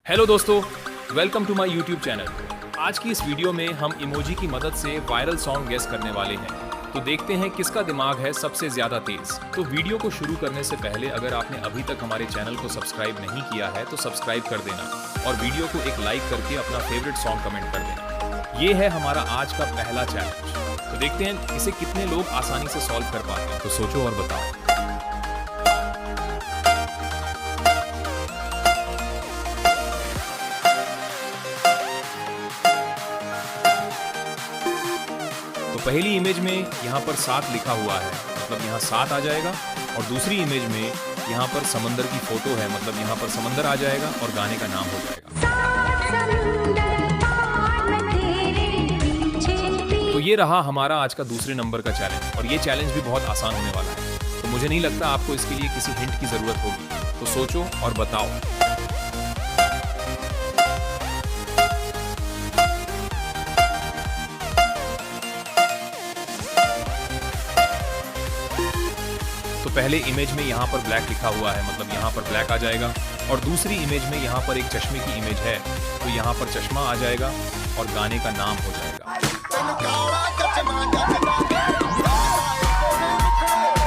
Hello दोस्तों, welcome to my YouTube channel. आज की इस वीडियो में हम इमोजी की मदद से वायरल सॉन्ग गेस करने वाले हैं। तो देखते हैं किसका दिमाग है सबसे ज्यादा तेज। तो वीडियो को शुरू करने से पहले अगर आपने अभी तक हमारे चैनल को सब्सक्राइब नहीं किया है तो सब्सक्राइब कर देना और वीडियो को एक लाइक करके अपना फेवरेट सॉन्ग कमेंट कर देना। ये है हमारा आज का पहला चैलेंज। तो देखते हैं इसे कितने लोग आसानी से सॉल्व कर पाते हैं। तो सोचो और बताओ। तो पहली इमेज में यहाँ पर 7 लिखा हुआ है, मतलब यहाँ 7 आ जाएगा। और दूसरी इमेज में यहाँ पर समंदर की फोटो है, मतलब यहाँ पर समंदर आ जाएगा और गाने का नाम हो जाएगा। तो ये रहा हमारा आज का दूसरे नंबर का चैलेंज, और ये चैलेंज भी बहुत आसान होने वाला है। तो मुझे नहीं लगता आपको इसके लिए किसी हिंट की जरूरत होगी। तो सोचो और बताओ। तो पहले इमेज में यहाँ पर ब्लैक लिखा हुआ है, मतलब यहाँ पर ब्लैक आ जाएगा। और दूसरी इमेज में यहाँ पर एक चश्मे की इमेज है, तो यहाँ पर चश्मा आ जाएगा और गाने का नाम हो जाएगा।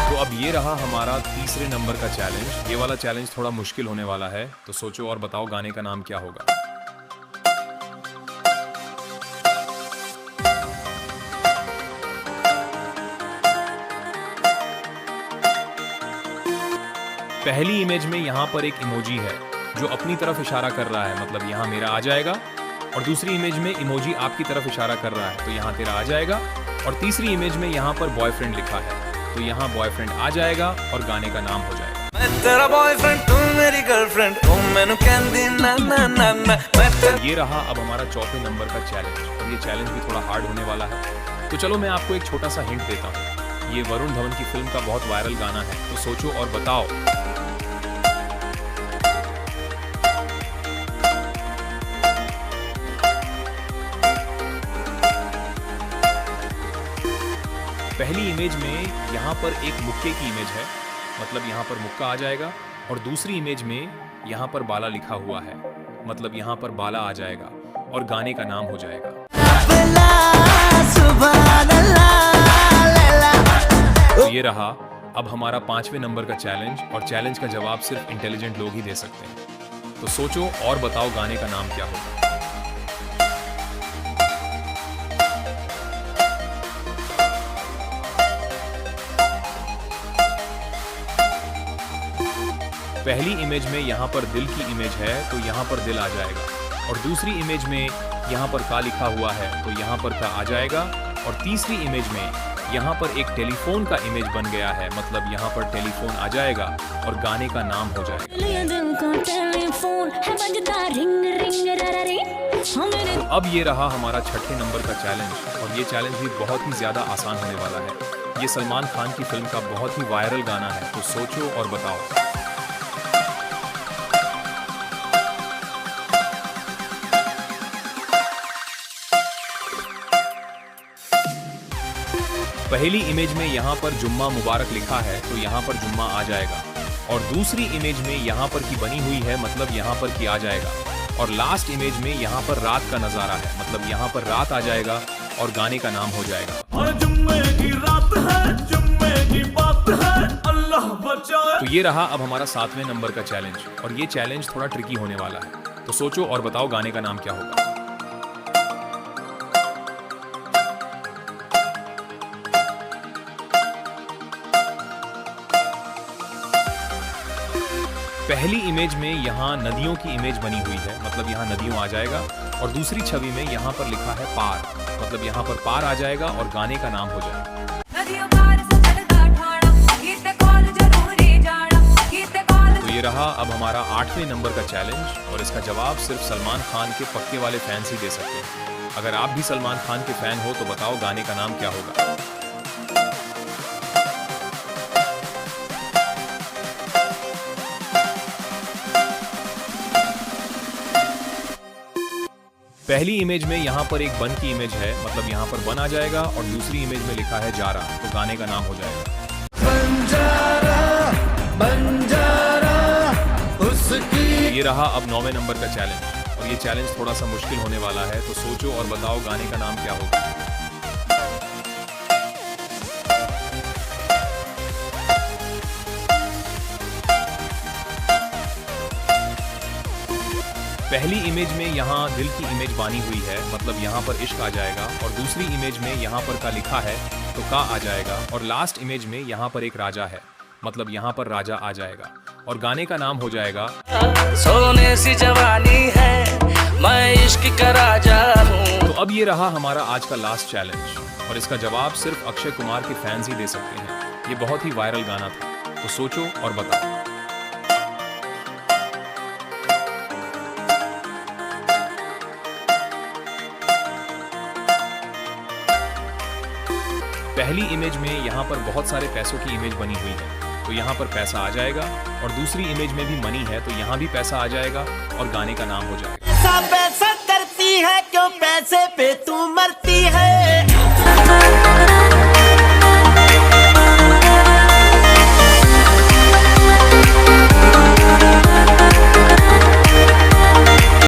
तो अब ये रहा हमारा तीसरे नंबर का चैलेंज। ये वाला चैलेंज थोड़ा मुश्किल होने वाला है। तो सोचो और बताओ गाने का नाम क्या होगा। पहली इमेज में यहाँ पर एक इमोजी है जो अपनी तरफ इशारा कर रहा है, मतलब यहाँ मेरा आ जाएगा। और दूसरी इमेज में इमोजी आपकी तरफ इशारा कर रहा है, तो यहाँ तेरा आ जाएगा। और तीसरी इमेज में यहाँ पर बॉयफ्रेंड लिखा है, तो यहाँ बॉयफ्रेंड आ जाएगा और गाने का नाम हो जाएगा। मैं तेरा बॉयफ्रेंड, तू मेरी गर्लफ्रेंड, तू मैनू कहंदी ना ना ना ना। ये रहा अब हमारा चौथे नंबर का चैलेंज, और ये चैलेंज भी थोड़ा हार्ड होने वाला है। तो चलो मैं आपको एक छोटा सा हिंट देता हूँ। ये वरुण धवन की फिल्म का बहुत वायरल गाना है। तो सोचो और बताओ। पहली इमेज में यहाँ पर एक मुक्के की इमेज है, मतलब यहाँ पर मुक्का आ जाएगा। और दूसरी इमेज में यहाँ पर बाला लिखा हुआ है, मतलब यहाँ पर बाला आ जाएगा और गाने का नाम हो जाएगा। तो ये रहा अब हमारा 5वें नंबर का चैलेंज, और चैलेंज का जवाब सिर्फ इंटेलिजेंट लोग ही दे सकते हैं। तो सोचो और बताओ गाने का नाम क्या होगा। पहली इमेज में यहाँ पर दिल की इमेज है, तो यहाँ पर दिल आ जाएगा। और दूसरी इमेज में यहाँ पर का लिखा हुआ है, तो यहाँ पर का आ जाएगा। और तीसरी इमेज में यहाँ पर एक टेलीफोन का इमेज बन गया है, मतलब यहाँ पर टेलीफोन आ जाएगा और गाने का नाम हो जाएगा। तो अब ये रहा हमारा 6ठे नंबर का चैलेंज, और ये चैलेंज भी बहुत ही ज्यादा आसान होने वाला है। ये सलमान खान की फिल्म का बहुत ही वायरल गाना है। तो सोचो और बताओ। पहली इमेज में यहाँ पर जुम्मा मुबारक लिखा है, तो यहाँ पर जुम्मा आ जाएगा। और दूसरी इमेज में यहाँ पर की बनी हुई है, मतलब यहाँ पर की आ जाएगा। और लास्ट इमेज में यहाँ पर रात का नजारा है, मतलब यहाँ पर रात आ जाएगा और गाने का नाम हो जाएगा। और जुम्मे की रात है, जुम्मे की बात है, अल्लाह बचाए। तो ये रहा अब हमारा 7वें नंबर का चैलेंज, और ये चैलेंज थोड़ा ट्रिकी होने वाला है। तो सोचो और बताओ गाने का नाम क्या होगा। पहली इमेज में यहाँ नदियों की इमेज बनी हुई है, मतलब यहाँ नदियों आ जाएगा। और दूसरी छवि में यहाँ पर लिखा है पार, मतलब यहाँ पर पार आ जाएगा और गाने का नाम हो जाएगा। तो ये रहा अब हमारा 8वें नंबर का चैलेंज, और इसका जवाब सिर्फ सलमान खान के पक्के वाले फैंस ही दे सकते हैं। अगर आप भी सलमान खान के फैन हो तो बताओ गाने का नाम क्या होगा। पहली इमेज में यहाँ पर एक बन की इमेज है, मतलब यहाँ पर बन आ जाएगा। और दूसरी इमेज में लिखा है जारा, तो गाने का नाम हो जाएगा। बंजारा उसकी। ये रहा अब 9वें नंबर का चैलेंज, और ये चैलेंज थोड़ा सा मुश्किल होने वाला है, तो सोचो और बताओ गाने का नाम क्या होगा। पहली इमेज में यहाँ दिल की इमेज बानी हुई है, मतलब यहाँ पर इश्क आ जाएगा, और दूसरी इमेज में यहाँ पर का लिखा है तो का आ जाएगा, और लास्ट इमेज में यहाँ पर एक राजा है, मतलब यहाँ पर राजा आ जाएगा, और गाने का नाम हो जाएगा सोने सी जवानी है, मैं इश्क का राजा हूँ। तो अब ये रहा हमारा आज का लास्ट चैलेंज, और इसका जवाब सिर्फ अक्षय कुमार के फैंस ही दे सकते हैं। ये बहुत ही वायरल गाना था, तो सोचो और बताओ। पहली इमेज में यहाँ पर बहुत सारे पैसों की इमेज बनी हुई है, तो यहाँ पर पैसा आ जाएगा, और दूसरी इमेज में भी मनी है, तो यहाँ भी पैसा आ जाएगा, और गाने का नाम हो जाएगा पैसा करती है क्यों पैसे पे